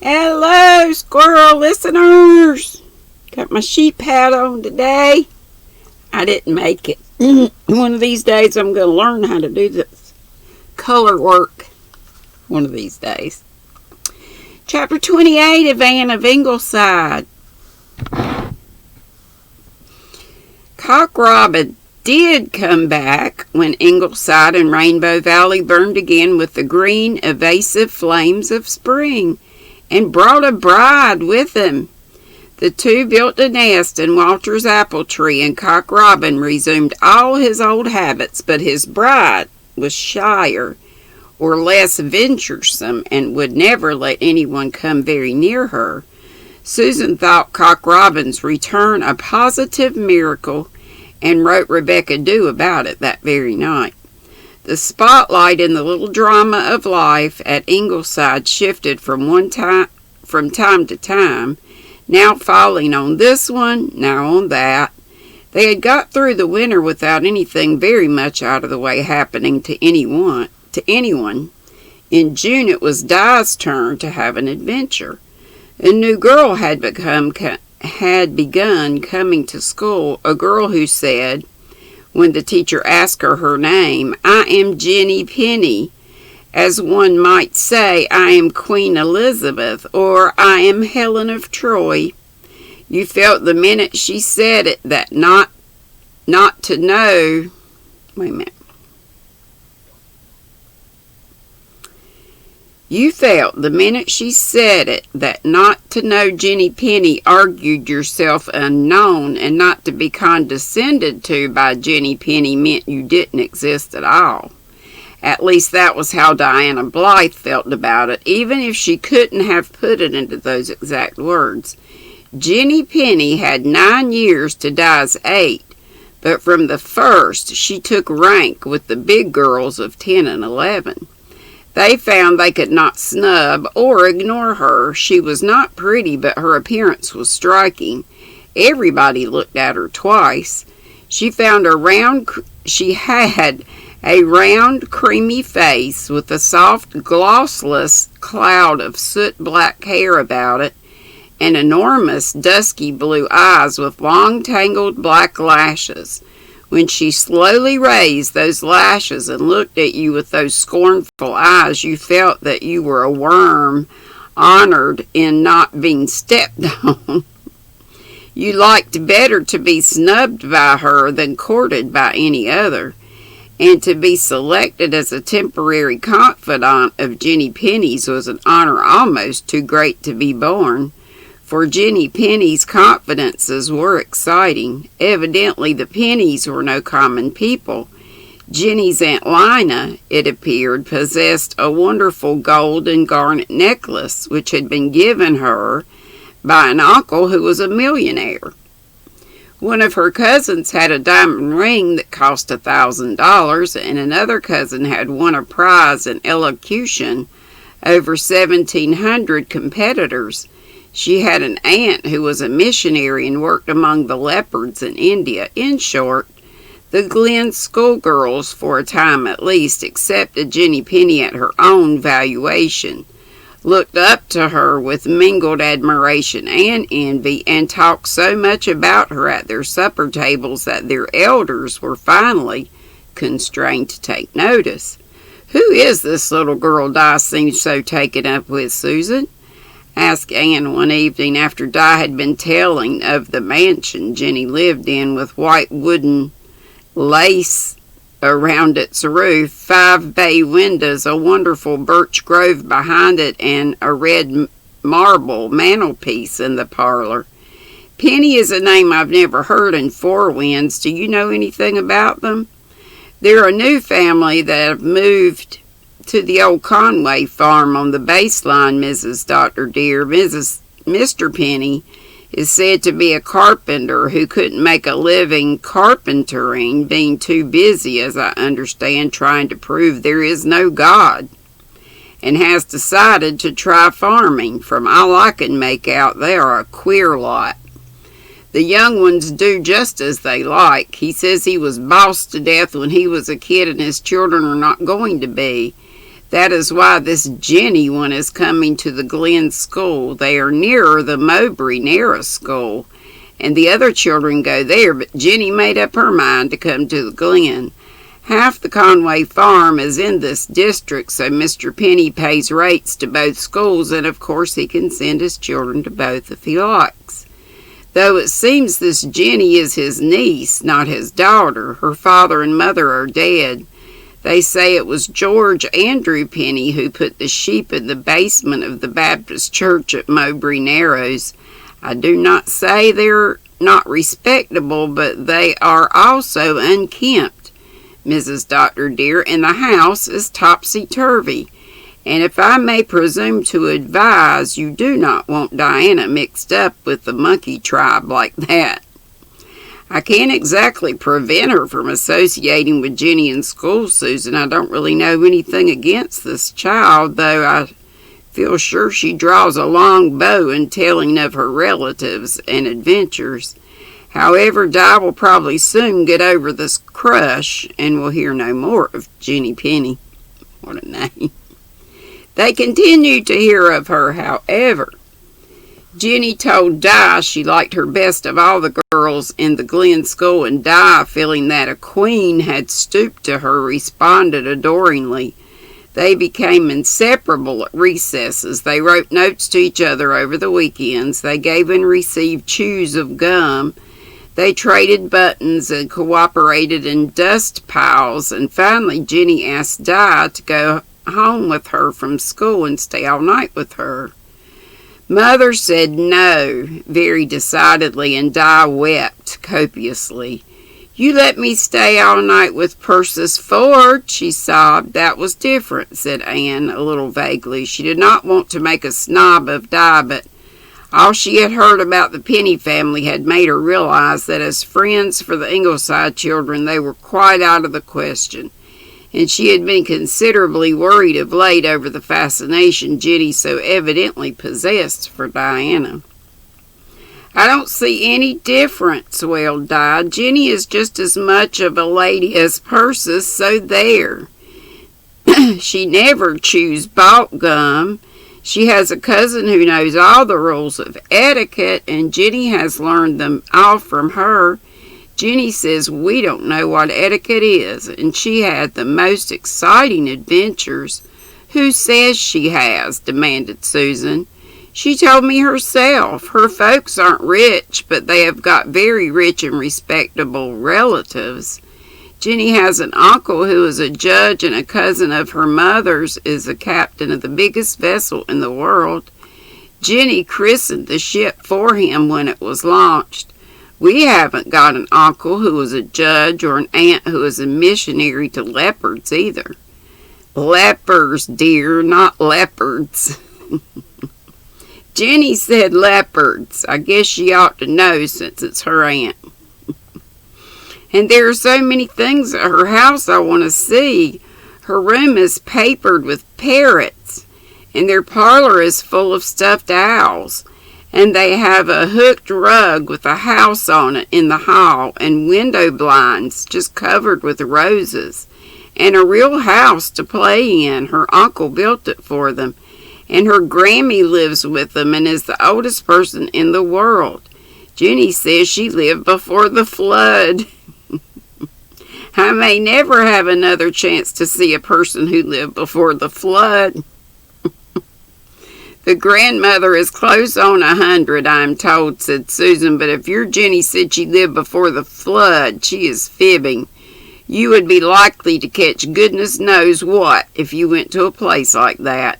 Hello, squirrel listeners. Got my sheep hat on today. I didn't make it. One of these days I'm going to learn how to do this color work. One of these days. Chapter 28 of Anne of Ingleside. Cock Robin did come back when Ingleside and Rainbow Valley burned again with the green, evasive flames of spring, and brought a bride with him. The two built a nest in Walter's apple tree, and Cock Robin resumed all his old habits, but his bride was shyer, or less venturesome, and would never let anyone come very near her. Susan thought Cock Robin's return a positive miracle, and wrote Rebecca Dew about it that very night. The spotlight in the little drama of life at Ingleside shifted from time to time, now falling on this one, now on that. They had got through the winter without anything very much out of the way happening to anyone. In June it was Di's turn to have an adventure. A new girl had begun coming to school, a girl who said, when the teacher asked her name, "I am Jenny Penny," as one might say, "I am Queen Elizabeth," or "I am Helen of Troy." You felt the minute she said it that not to know Jenny Penny argued yourself unknown, and not to be condescended to by Jenny Penny meant you didn't exist at all. At least that was how Diana Blythe felt about it, even if she couldn't have put it into those exact words. Jenny Penny had 9 years to Di's 8, but from the first she took rank with the big girls of 10 and 11. They found they could not snub or ignore her. She was not pretty, but her appearance was striking. Everybody looked at her twice. She had a round, creamy face with a soft, glossless cloud of soot-black hair about it, and enormous, dusky blue eyes with long, tangled black lashes. When she slowly raised those lashes and looked at you with those scornful eyes, you felt that you were a worm honored in not being stepped on. You liked better to be snubbed by her than courted by any other, and to be selected as a temporary confidant of Jenny Penny's was an honor almost too great to be borne. For Jenny Penny's confidences were exciting. Evidently the Pennies were no common people. Jenny's Aunt Lina, it appeared, possessed a wonderful gold and garnet necklace, which had been given her by an uncle who was a millionaire. One of her cousins had a diamond ring that cost $1,000, and another cousin had won a prize in elocution over 1,700 competitors. She had an aunt who was a missionary and worked among the leopards in India. In short, the Glen schoolgirls, for a time at least, accepted Jenny Penny at her own valuation, looked up to her with mingled admiration and envy, and talked so much about her at their supper tables that their elders were finally constrained to take notice. "Who is this little girl Di seems so taken up with, Susan?" asked Anne one evening after Di had been telling of the mansion Jenny lived in, with white wooden lace around its roof, 5 bay windows, a wonderful birch grove behind it, and a red marble mantelpiece in the parlor. "Penny is a name I've never heard in Four Winds. Do you know anything about them?" "They're a new family that have moved to the old Conway farm on the baseline, Mrs. Dr. dear. Mr. Penny is said to be a carpenter who couldn't make a living carpentering, being too busy, as I understand, trying to prove there is no God, and has decided to try farming. From all I can make out, they are a queer lot. The young ones do just as they like. He says he was bossed to death when he was a kid, and his children are not going to be. That is why this Jenny one is coming to the Glen school. They are nearer the Mowbray Narrow school, and the other children go there, but Jenny made up her mind to come to the Glen. Half the Conway farm is in this district, so Mr. Penny pays rates to both schools, and of course he can send his children to both if he likes. Though it seems this Jenny is his niece, not his daughter. Her father and mother are dead. They say it was George Andrew Penny who put the sheep in the basement of the Baptist church at Mowbray Narrows. I do not say they're not respectable, but they are also unkempt, Mrs. Dr. dear, and the house is topsy-turvy. And if I may presume to advise, you do not want Diana mixed up with the monkey tribe like that. I can't exactly prevent her from associating with Jenny in school, Susan. I don't really know anything against this child, though I feel sure she draws a long bow in telling of her relatives and adventures. However, Di will probably soon get over this crush, and will hear no more of Jenny Penny. What a name. They continued to hear of her, however. Jenny told Di she liked her best of all the girls in the Glen school, and Di, feeling that a queen had stooped to her, responded adoringly. They became inseparable at recesses. They wrote notes to each other over the weekends. They gave and received chews of gum. They traded buttons and cooperated in dust piles, and finally Jenny asked Di to go home with her from school and stay all night with her. Mother said no, very decidedly, and Di wept copiously. You let me stay all night with Persis Ford, she sobbed. That was different, said Anne, a little vaguely. She did not want to make a snob of Di, but all she had heard about the Penny family had made her realize that as friends for the Ingleside children, they were quite out of the question. And she had been considerably worried of late over the fascination Jenny so evidently possessed for Diana. I don't see any difference, wailed Di. Jenny is just as much of a lady as Persis, so there. She never chews balt gum. She has a cousin who knows all the rules of etiquette, and Jenny has learned them all from her. Jenny says we don't know what etiquette is, and she had the most exciting adventures. Who says she has? Demanded Susan. She told me herself. Her folks aren't rich, but they have got very rich and respectable relatives. Jenny has an uncle who is a judge, and a cousin of her mother's is a captain of the biggest vessel in the world. Jenny christened the ship for him when it was launched. We haven't got an uncle who is a judge or an aunt who is a missionary to leopards either. Lepers, dear, not leopards. Jenny said leopards. I guess she ought to know since it's her aunt. And there are so many things at her house I want to see. Her room is papered with parrots, and their parlor is full of stuffed owls. And they have a hooked rug with a house on it in the hall, and window blinds just covered with roses, and a real house to play in. Her uncle built it for them, and her Grammy lives with them and is the oldest person in the world. Jenny says she lived before the flood. I may never have another chance to see a person who lived before the flood. The grandmother is close on 100, I am told, said Susan, but if your Jenny said she lived before the flood, she is fibbing. You would be likely to catch goodness knows what if you went to a place like that.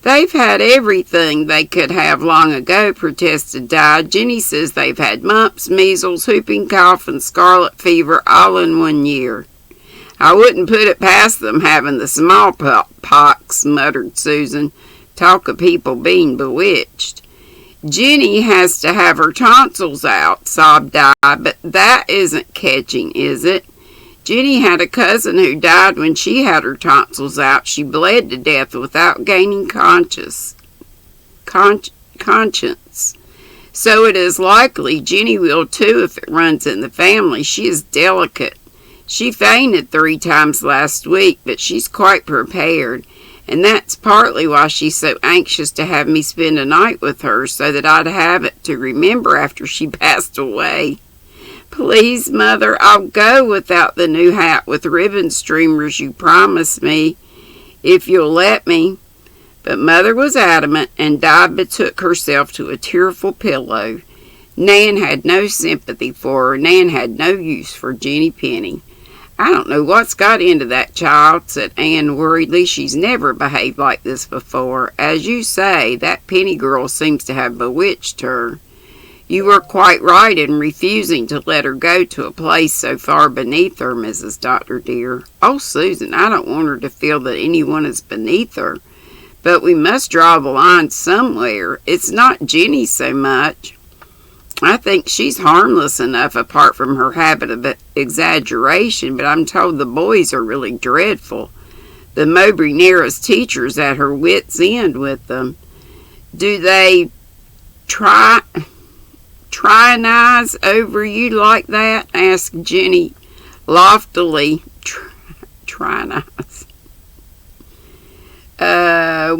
They've had everything they could have long ago, protested Di. Jenny says they've had mumps, measles, whooping cough, and scarlet fever all in 1 year. I wouldn't put it past them having the smallpox, muttered Susan. Talk of people being bewitched. Jenny has to have her tonsils out, sobbed Di, but that isn't catching, is it? Jenny had a cousin who died when she had her tonsils out. She bled to death without gaining conscience. So it is likely Jenny will too if it runs in the family. She is delicate. She fainted 3 times last week, but she's quite prepared. and that's partly why she's so anxious to have me spend a night with her so that I'd have it to remember after she passed away. Please, Mother, I'll go without the new hat with ribbon streamers you promised me, if you'll let me." But Mother was adamant, and Di betook herself to a tearful pillow. Nan had no sympathy for her. Nan had no use for Jenny Penny. "I don't know what's got into that child," said Ann worriedly. "She's never behaved like this before. As you say, that Penny girl seems to have bewitched her. You were quite right in refusing to let her go to a place so far beneath her, Mrs. Doctor dear." "Oh, Susan, I don't want her to feel that anyone is beneath her. But we must draw the line somewhere. It's not Jenny so much. I think she's harmless enough apart from her habit of exaggeration, but I'm told the boys are really dreadful. The Mowbray Narrows teacher's at her wits' end with them." "Do they tyrannize over you like that?" asked Jenny loftily. Tyrannize.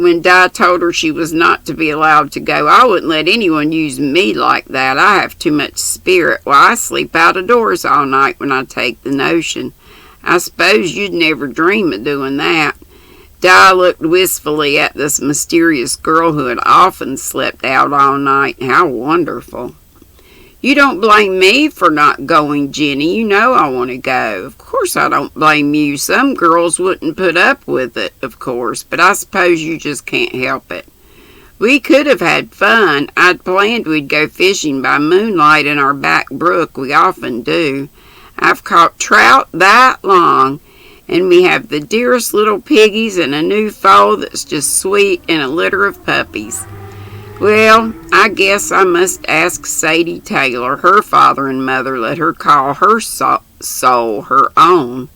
When Di told her she was not to be allowed to go. "I wouldn't let anyone use me like that. I have too much spirit. Why, I sleep out of doors all night when I take the notion. I suppose you'd never dream of doing that." Di looked wistfully at this mysterious girl who had often slept out all night. How wonderful. "You don't blame me for not going, Jenny. You know I want to go." "Of course I don't blame you. Some girls wouldn't put up with it, of course, but I suppose you just can't help it. We could have had fun. I'd planned we'd go fishing by moonlight in our back brook. We often do. I've caught trout that long, and we have the dearest little piggies and a new foal that's just sweet and a litter of puppies. Well, I guess I must ask Sadie Taylor. Her father and mother let her call her soul her own."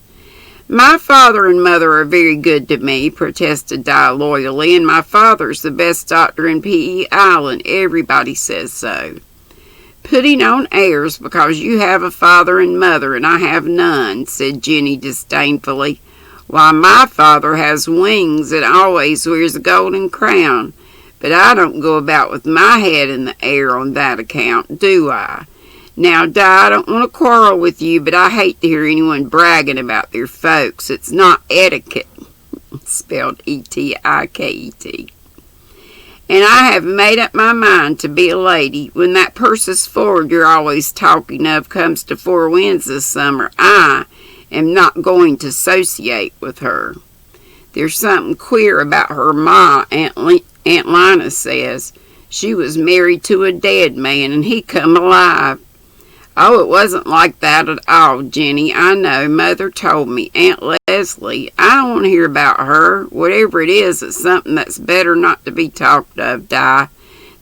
"My father and mother are very good to me," protested Di loyally, "and my father's the best doctor in P.E. Island. Everybody says so." "Putting on airs because you have a father and mother and I have none," said Jenny disdainfully. "Why, my father has wings and always wears a golden crown. But I don't go about with my head in the air on that account, do I? Now, Di, I don't want to quarrel with you, but I hate to hear anyone bragging about their folks. It's not etiquette," spelled E-T-I-K-E-T. "And I have made up my mind to be a lady. When that Persis Ford you're always talking of comes to Four Winds this summer, I am not going to associate with her. There's something queer about her ma, Aunt Lina says. She was married to a dead man, and he come alive." "Oh, it wasn't like that at all, Jenny. I know. Mother told me. Aunt Leslie. I don't want to hear about her. Whatever it is, it's something that's better not to be talked of, Di.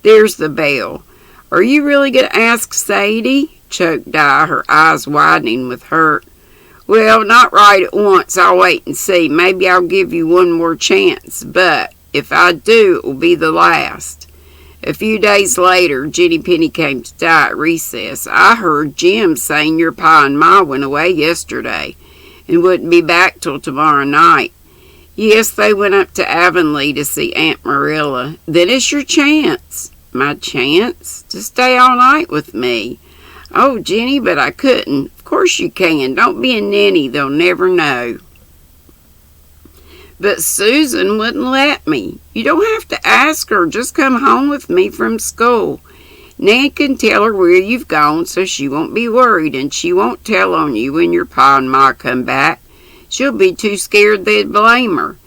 There's the bell. Are you really going to ask Sadie?" choked Di, her eyes widening with hurt. "Well, not right at once. I'll wait and see. Maybe I'll give you one more chance, but if I do, it will be the last." A few days later, Jenny Penny came to Di at recess. "I heard Jim saying your pa and ma went away yesterday and wouldn't be back till tomorrow night." "Yes, they went up to Avonlea to see Aunt Marilla." "Then it's your chance." "My chance? To stay all night with me?" "Oh, Jenny, but I couldn't." "Of course you can. Don't be a ninny. They'll never know." "But Susan wouldn't let me." "You don't have to ask her. Just come home with me from school. Nan can tell her where you've gone so she won't be worried, and she won't tell on you when your pa and ma come back. She'll be too scared they'd blame her."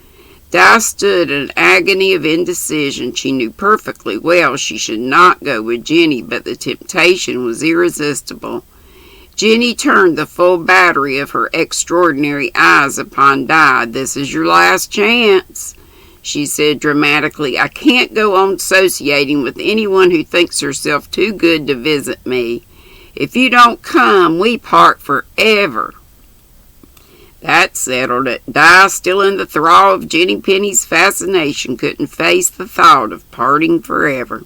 Di stood in an agony of indecision. She knew perfectly well she should not go with Jenny, but the temptation was irresistible. Jenny turned the full battery of her extraordinary eyes upon Di. "This is your last chance," she said dramatically. "I can't go on associating with anyone who thinks herself too good to visit me. If you don't come, we part forever." That settled it. Di, still in the thrall of Jenny Penny's fascination, couldn't face the thought of parting forever.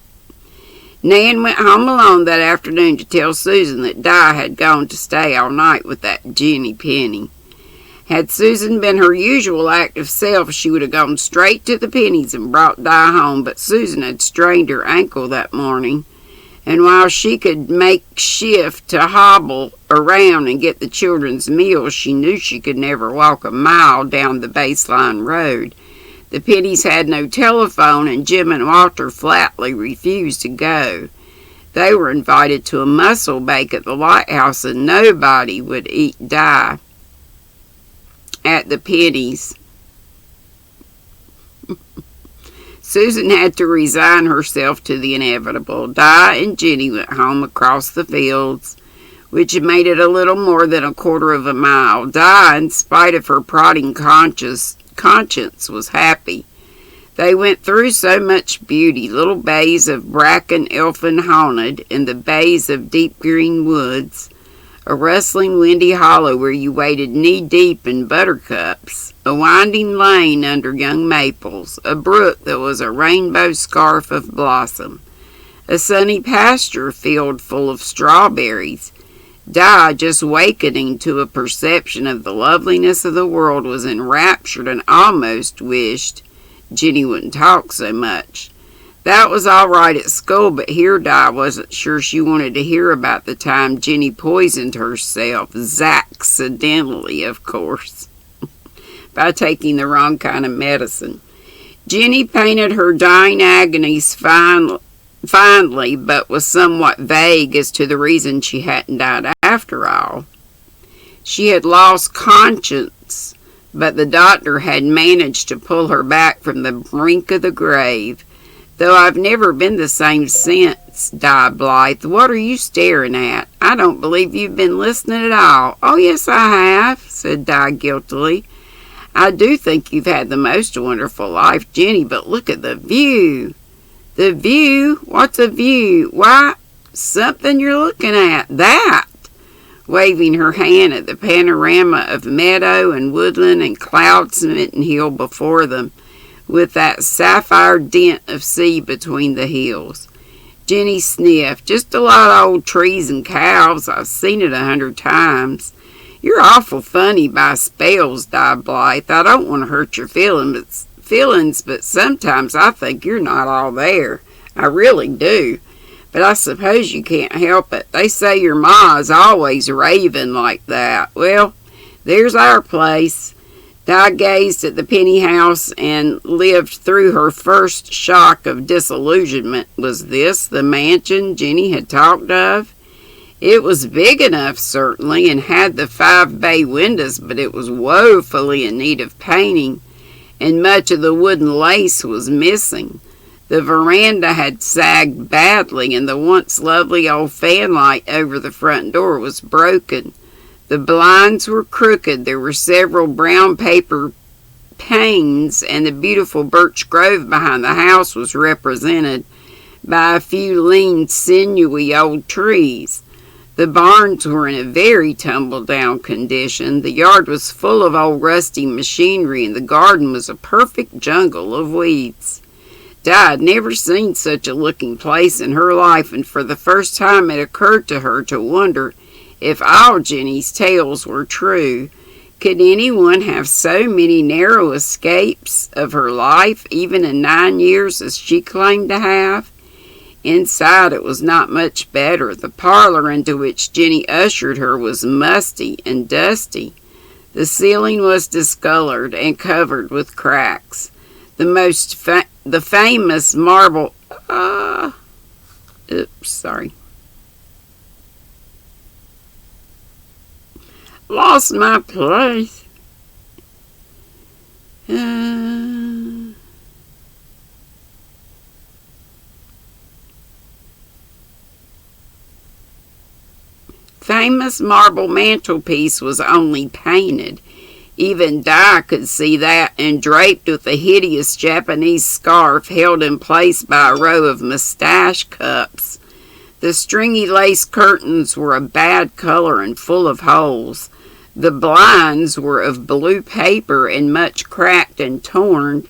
Nan went home alone that afternoon to tell Susan that Di had gone to stay all night with that Jenny Penny. Had Susan been her usual active self, she would have gone straight to the Pennies and brought Di home, but Susan had strained her ankle that morning, and while she could make shift to hobble around and get the children's meals, she knew she could never walk a mile down the baseline road. The Pennies had no telephone, and Jim and Walter flatly refused to go. They were invited to a mussel bake at the lighthouse, and nobody would eat Di at the Pennies. Susan had to resign herself to the inevitable. Di and Jenny went home across the fields, which made it a little more than a quarter of a mile. Di, in spite of her prodding conscience, was happy. They went through so much beauty, little bays of bracken elfin haunted, and the bays of deep green woods, a rustling windy hollow where you waded knee-deep in buttercups, a winding lane under young maples, a brook that was a rainbow scarf of blossom, a sunny pasture field full of strawberries. Di, just wakening to a perception of the loveliness of the world, was enraptured and almost wished Jenny wouldn't talk so much. That was all right at school, but here Di wasn't sure she wanted to hear about the time Jenny poisoned herself, accidentally, of course, by taking the wrong kind of medicine. Jenny painted her dying agonies finely, but was somewhat vague as to the reason she hadn't died after all. She had lost conscience, but the doctor had managed to pull her back from the brink of the grave. Though I've never been the same since, Di Blythe. What are you staring at? I don't believe you've been listening at all. Oh, yes, I have, said Di guiltily. I do think you've had the most wonderful life, Jenny, but look at the view. The view? What's a view? Why, something you're looking at. That! Waving her hand at the panorama of meadow and woodland and cloud-smitten hill before them, with that sapphire dent of sea between the hills. Jenny sniffed. Just a lot of old trees and cows. I've seen it 100 times. You're awful funny by spells, Di Blythe. I don't want to hurt your feelings, but sometimes I think you're not all there. I really do. But I suppose you can't help it. They say your ma's always raving like that. Well, there's our place. Di gazed at the Penny house and lived through her first shock of disillusionment. Was this the mansion Jenny had talked of? It was big enough, certainly, and had the 5 bay windows, but it was woefully in need of painting, and much of the wooden lace was missing. The veranda had sagged badly, and the once lovely old fanlight over the front door was broken. The blinds were crooked. There were several brown paper panes, and the beautiful birch grove behind the house was represented by a few lean, sinewy old trees. The barns were in a very tumble-down condition. The yard was full of old rusty machinery, and the garden was a perfect jungle of weeds. Di had never seen such a looking place in her life, and for the first time it occurred to her to wonder if all Jenny's tales were true. Could anyone have so many narrow escapes of her life, even in 9 years, as she claimed to have? Inside it was not much better. The parlor into which Jenny ushered her was musty and dusty. The ceiling was discolored and covered with cracks. The famous marble... Lost my place. Famous marble mantelpiece was only painted. Even Di could see that, and draped with a hideous Japanese scarf held in place by a row of mustache cups. The stringy lace curtains were a bad color and full of holes. The blinds were of blue paper and much cracked and torn,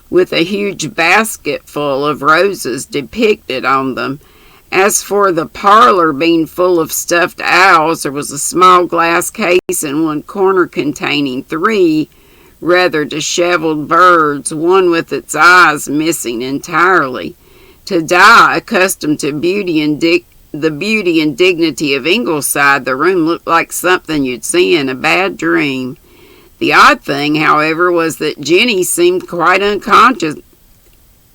with a huge basket full of roses depicted on them. As for the parlor being full of stuffed owls, there was a small glass case in one corner containing 3 rather disheveled birds, one with its eyes missing entirely. To Di, accustomed to the beauty and dignity of Ingleside, the room looked like something you'd see in a bad dream. The odd thing, however, was that Jenny seemed quite unconscious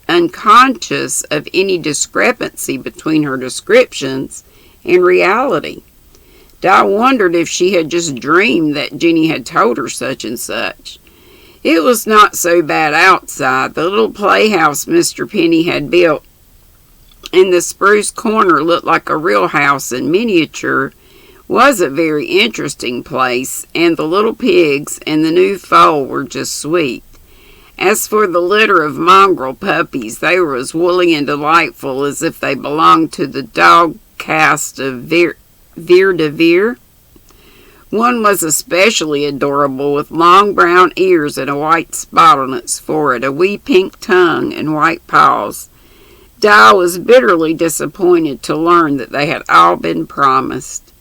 of any discrepancy between her descriptions and reality. Di wondered if she had just dreamed that Jenny had told her such and such. It was not so bad outside. The little playhouse Mr. Penny had built in the spruce corner looked like a real house in miniature, was a very interesting place, and the little pigs and the new foal were just sweet. As for the litter of mongrel puppies, they were as woolly and delightful as if they belonged to the dog caste of Vere de Vere. One was especially adorable, with long brown ears and a white spot on its forehead, a wee pink tongue, and white paws. Di was bitterly disappointed to learn that they had all been promised.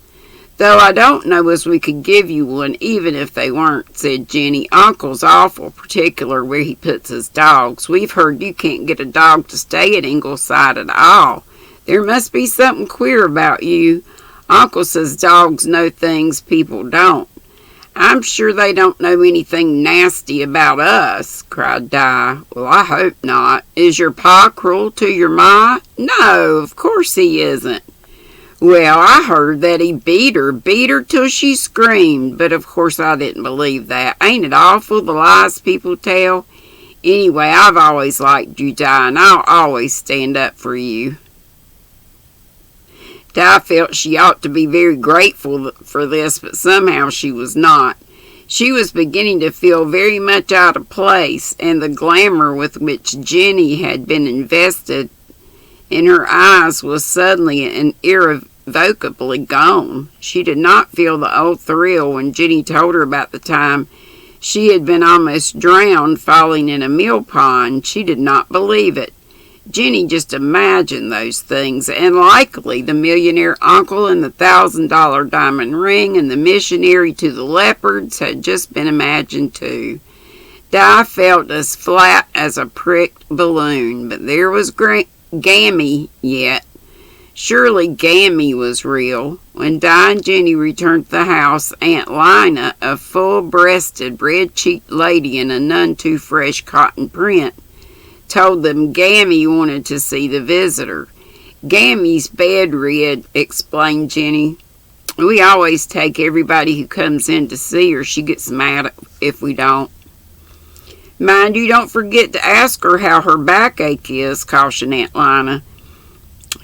"Though I don't know as we could give you one, even if they weren't," said Jenny. "Uncle's awful particular where he puts his dogs. We've heard you can't get a dog to stay at Ingleside at all. There must be something queer about you. Uncle says dogs know things people don't." "I'm sure they don't know anything nasty about us," cried Di. "Well, I hope not. Is your pa cruel to your ma?" "No, of course he isn't." "Well, I heard that he beat her till she screamed, but of course I didn't believe that. Ain't it awful, the lies people tell? Anyway, I've always liked you, Di, and I'll always stand up for you." Di felt she ought to be very grateful for this, but somehow she was not. She was beginning to feel very much out of place, and the glamour with which Jenny had been invested in her eyes was suddenly and irrevocably gone. She did not feel the old thrill when Jenny told her about the time she had been almost drowned falling in a mill pond. She did not believe it. Jenny just imagined those things, and likely the millionaire uncle and the $1,000 diamond ring and the missionary to the leopards had just been imagined too. Di felt as flat as a pricked balloon, but there was Gammy yet. Surely Gammy was real. When Di and Jenny returned to the house, Aunt Lina, a full-breasted, red-cheeked lady in a none-too-fresh cotton print, told them Gammy wanted to see the visitor. "Gammy's bedrid," explained Jenny. "We always take everybody who comes in to see her. She gets mad if we don't." "Mind you don't forget to ask her how her backache is," cautioned Aunt Lina.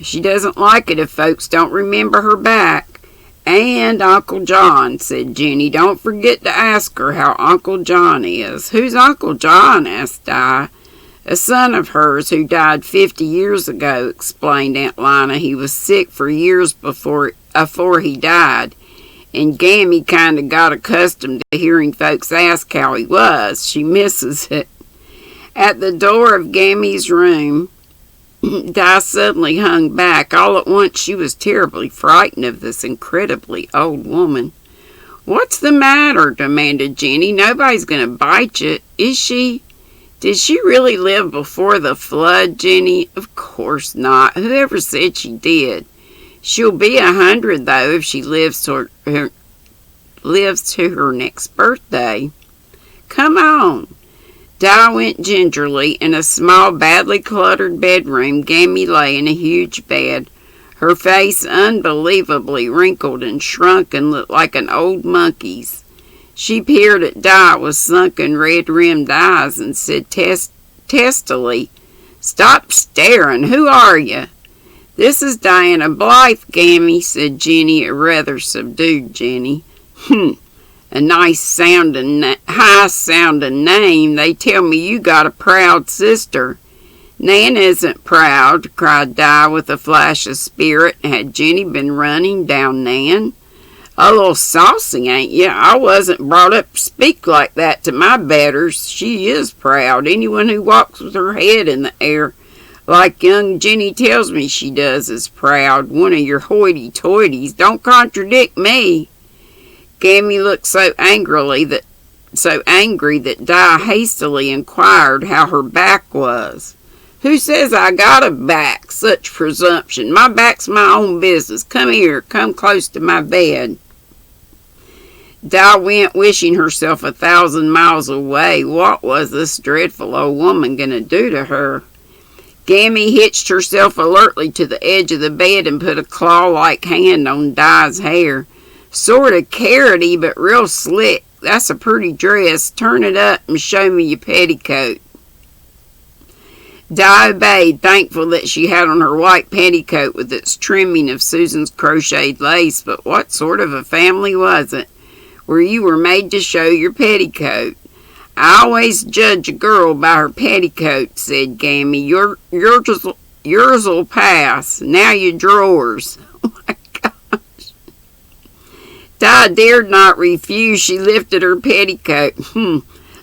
"She doesn't like it if folks don't remember her back." "And Uncle John," said Jenny. "Don't forget to ask her how Uncle John is." "Who's Uncle John?" asked Di. "A son of hers who died 50 years ago," explained Aunt Lina. "He was sick for years before he died, and Gammy kind of got accustomed to hearing folks ask how he was. She misses it." At the door of Gammy's room, Di suddenly hung back. All at once she was terribly frightened of this incredibly old woman. "What's the matter?" demanded Jenny. "Nobody's going to bite you, is she?" "Did she really live before the flood, Jenny?" "Of course not. Whoever said she did? She'll be 100, though, if she lives to her next birthday. Come on." Di went gingerly. In a small, badly cluttered bedroom, Gammy lay in a huge bed. Her face, unbelievably wrinkled and shrunken, looked like an old monkey's. She peered at Di with sunken, red-rimmed eyes and said testily, "Stop staring. Who are you?" "This is Diana Blythe, Gammy," said Jenny, a rather subdued Jenny. A nice high-sounding name. They tell me you got a proud sister." "Nan isn't proud," cried Di with a flash of spirit. Had Jenny been running down Nan? "A little saucy, ain't you? I wasn't brought up to speak like that to my betters. She is proud. Anyone who walks with her head in the air like young Jenny tells me she does, is proud. One of your hoity-toities. Don't contradict me." Gammy looked so angry that Di hastily inquired how her back was. "Who says I got a back? Such presumption. My back's my own business. Come here, come close to my bed." Di went, wishing herself 1,000 miles away. What was this dreadful old woman going to do to her? Gammy hitched herself alertly to the edge of the bed and put a claw-like hand on Di's hair. "Sort of carroty, but real slick. That's a pretty dress. Turn it up and show me your petticoat." Di obeyed, thankful that she had on her white petticoat with its trimming of Susan's crocheted lace. But what sort of a family was it, where you were made to show your petticoat? "I always judge a girl by her petticoat," said Gammy. Yours'll pass. Now your drawers." Oh my gosh. Di dared not refuse. She lifted her petticoat.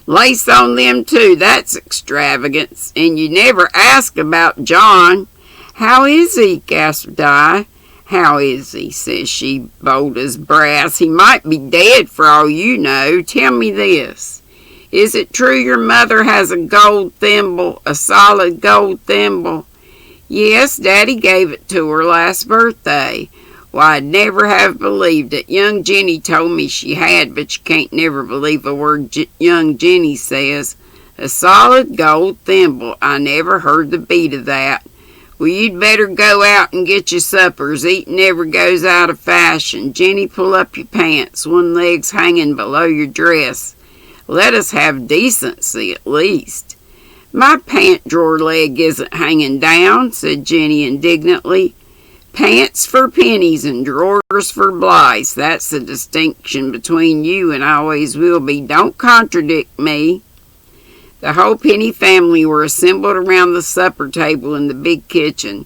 "Lace on them too. That's extravagance. And you never ask about John." "How is he?" gasped Di. "How is he?" says she, bold as brass. "He might be dead for all you know. Tell me this. Is it true your mother has a gold thimble, a solid gold thimble?" "Yes, Daddy gave it to her last birthday." "Why, I'd never have believed it. Young Jenny told me she had, but you can't never believe a word young Jenny says. A solid gold thimble. I never heard the beat of that. Well, you'd better go out and get your suppers. Eating never goes out of fashion. Jenny, pull up your pants. One leg's hanging below your dress. Let us have decency at least." "My pant drawer leg isn't hanging down," said Jenny indignantly. "Pants for pennies and drawers for Blythes. That's the distinction between you and always will be. Don't contradict me." The whole Penny family were assembled around the supper table in the big kitchen.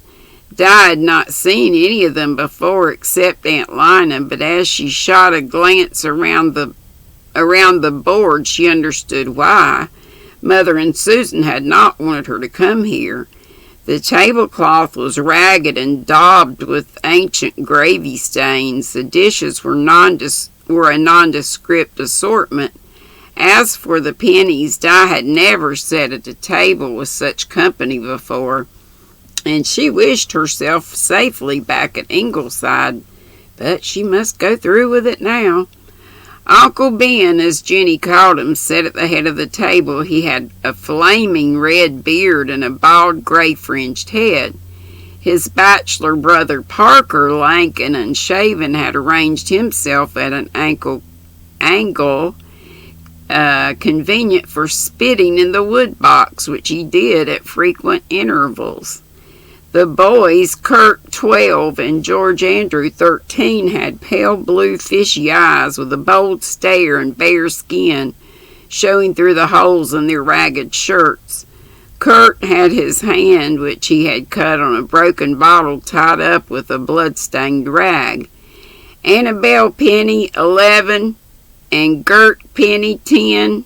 Di had not seen any of them before except Aunt Lina, but as she shot a glance around the board, she understood why. Mother and Susan had not wanted her to come here. The tablecloth was ragged and daubed with ancient gravy stains. The dishes were a nondescript assortment. As for the pennies, Di had never sat at a table with such company before, and she wished herself safely back at Ingleside, but she must go through with it now. Uncle Ben, as Jenny called him, sat at the head of the table. He had a flaming red beard and a bald gray-fringed head. His bachelor brother Parker, lank and unshaven, had arranged himself at an angle convenient for spitting in the wood box, which he did at frequent intervals. The boys, Kurt, 12, and George Andrew, 13, had pale blue fishy eyes with a bold stare and bare skin showing through the holes in their ragged shirts. Kurt had his hand, which he had cut on a broken bottle, tied up with a blood-stained rag. Annabelle Penny, 11, and Gert Penny, 10,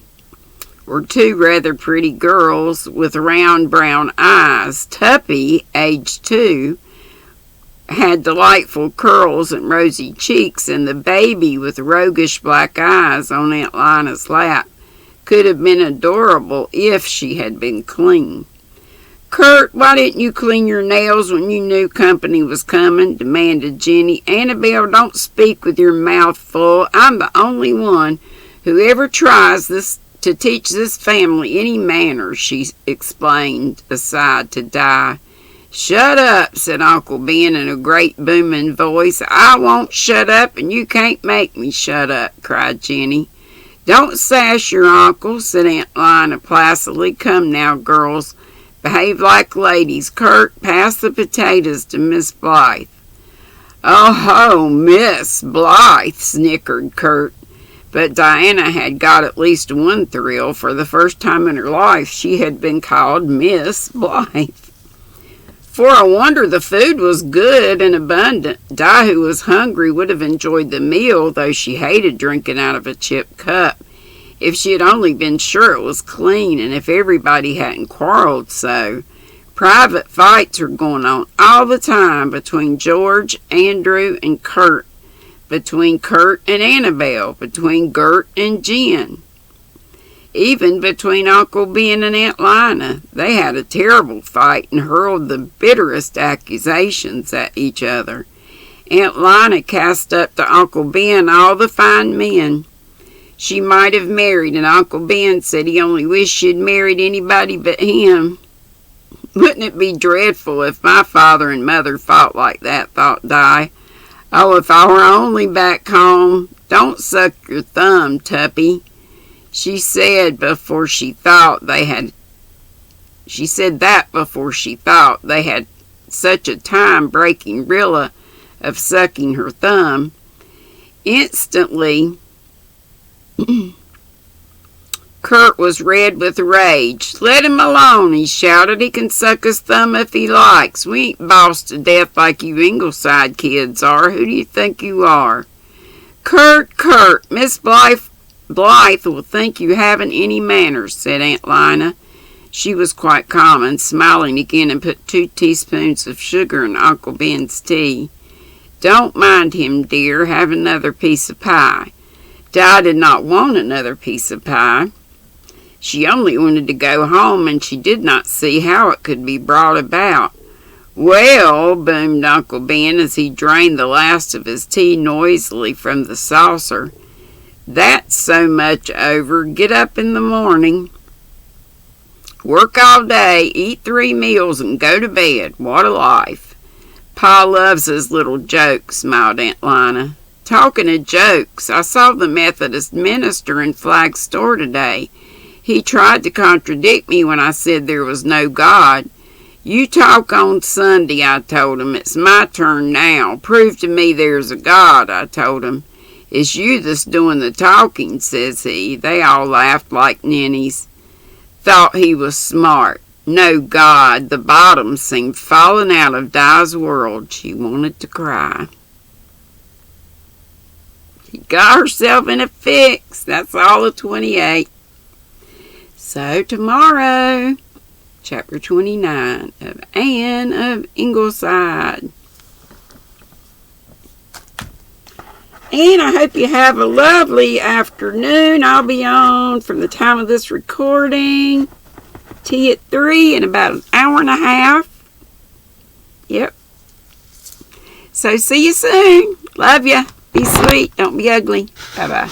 were two rather pretty girls with round brown eyes. Tuppy, aged 2, had delightful curls and rosy cheeks, and the baby with roguish black eyes on Aunt Lina's lap could have been adorable if she had been clean. "Kurt, why didn't you clean your nails when you knew company was coming?" demanded Jenny. "Annabelle, don't speak with your mouth full. I'm the only one who ever tries to teach this family any manners," she explained aside to Di. "Shut up," said Uncle Ben in a great booming voice. "I won't shut up, and you can't make me shut up," cried Jenny. "Don't sass your uncle," said Aunt Lina placidly. "Come now, girls. Behave like ladies. Kurt, pass the potatoes to Miss Blythe." "Oh, Miss Blythe," snickered Kurt. But Diana had got at least one thrill. For the first time in her life, she had been called Miss Blythe. For a wonder, the food was good and abundant. Di, who was hungry, would have enjoyed the meal, though she hated drinking out of a chipped cup, if she had only been sure it was clean and if everybody hadn't quarreled so. Private fights are going on all the time between George, Andrew, and Kurt, between Kurt and Annabelle, between Gert and Jen, even between Uncle Ben and Aunt Lina. They had a terrible fight and hurled the bitterest accusations at each other. Aunt Lina cast up to Uncle Ben all the fine men she might have married, and Uncle Ben said he only wished she'd married anybody but him. Wouldn't it be dreadful if my father and mother fought like that, thought Di. Oh, if I were only back home. Don't suck your thumb, Tuppy. She said that before she thought they had such a time breaking Rilla of sucking her thumb. Instantly, Kurt was red with rage. Let him alone, he shouted. He can suck his thumb if he likes. We ain't bossed to death like you Ingleside kids are. Who do you think you are? Kurt, Miss Blythe will think you haven't any manners, said Aunt Lina. She was quite calm and smiling again, and put 2 teaspoons of sugar in Uncle Ben's tea. Don't mind him, dear. Have another piece of pie. Di did not want another piece of pie. She only wanted to go home, and she did not see how it could be brought about. Well, boomed Uncle Ben as he drained the last of his tea noisily from the saucer, that's so much over. Get up in the morning, work all day, eat 3 meals, and go to bed. What a life. Pa loves his little jokes, smiled Aunt Lina. Talking of jokes, I saw the Methodist minister in Flagg's store today. He tried to contradict me when I said there was no God. You talk on Sunday, I told him. It's my turn now. Prove to me there's a God, I told him. It's you that's doing the talking, says he. They all laughed like ninnies. Thought he was smart. No God. The bottom seemed falling out of Di's world. She wanted to cry. She got herself in a fix. That's all of 28. So tomorrow, chapter 29 of Anne of Ingleside. And I hope you have a lovely afternoon. I'll be on from the time of this recording. Tea at 3 in about an hour and a half. Yep. So see you soon. Love ya. Be sweet. Don't be ugly. Bye-bye.